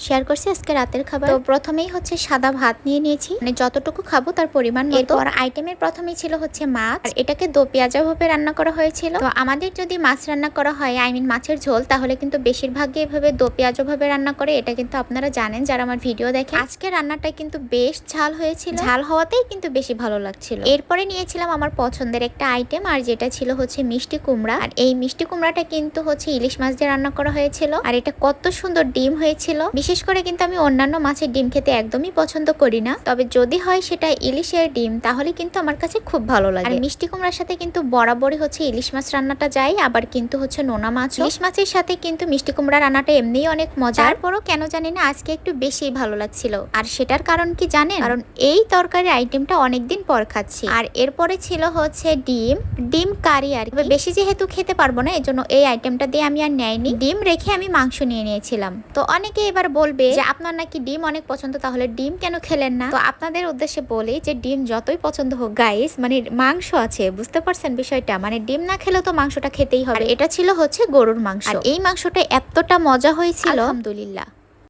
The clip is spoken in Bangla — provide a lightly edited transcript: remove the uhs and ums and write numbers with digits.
শেয়ার করছি আজকে রাতের খাবার। তো প্রথমেই হচ্ছে সাদা ভাত নিয়ে নিয়েছি, মানে যতটুকু খাবো তার পরিমাণ মতো। এরপর আইটেমের প্রথমেই ছিল হচ্ছে মাছ, আর এটাকে দো পেঁয়াজা ভাবে রান্না করা হয়েছিল। তো আমাদের যদি মাছ রান্না করা হয়, মাছের ঝোল, তাহলে কিন্তু বেশিরভাগই এভাবে দো পেঁয়াজা ভাবে রান্না করে। এটা কিন্তু আপনারা জানেন যারা আমার ভিডিও দেখে। আজকে রান্নাটা কিন্তু বেশ ঝাল হয়েছিল, ঝাল হওয়াতেই কিন্তু বেশি ভালো লাগছিল। এরপরে নিয়েছিলাম আমার পছন্দের একটা আইটেম, আর যেটা ছিল হচ্ছে মিষ্টি কুমড়া। আর এই মিষ্টি কুমড়াটা কিন্তু হচ্ছে ইলিশ মাছ দিয়ে রান্না করা হয়েছিল। আর এটা কত সুন্দর ডিম হয়েছিল। বিশেষ করে কিন্তু আমি অন্যান্য মাছের ডিম খেতে একদমই পছন্দ করি না, তবে যদি হয় সেটা ইলিশের ডিম, তাহলে কিন্তু আমার কাছে খুব ভালো লাগে। আর মিষ্টি কুমড়ার সাথে কিন্তু বরাবরই হচ্ছে ইলিশ মাছ রান্নাটা যায়, আবার কিন্তু হচ্ছে নোনা মাছ। ইলিশ মাছের সাথে কিন্তু মিষ্টি কুমড়া রান্নাটা এমনিই অনেক মজা। তারপরও কেন জানি না আজকে একটু বেশি ভালো লাগছিল। আর সেটার কারণ কি জানেন? কারণ এই তরকারি আইটেমটা অনেকদিন পর খাচ্ছি। আর এরপরে ছিল হচ্ছে ডিম কারি। আর বেশি যেহেতু খেতে পারবো না, এজন্য এই আইটেমটা দিয়ে আমি আর নেয়নি। ডিম রেখে আমি মাংস নিয়ে নিয়েছিলাম। তো অনেকে এবার বলবে যে আপনার নাকি ডিম অনেক পছন্দ, তাহলে ডিম কেন খেলেন না? তো আপনাদের উদ্দেশ্যে বলি যে ডিম যতই পছন্দ হোক গাইস, মানে মাংস আছে, বুঝতে পারছেন বিষয়টা? মানে ডিম না খেলেও তো মাংসটা খেতেই হবে। এটা ছিল হচ্ছে গরুর মাংস, আর এই মাংসটা এতটা মজা হয়েছিল, আলহামদুলিল্লাহ।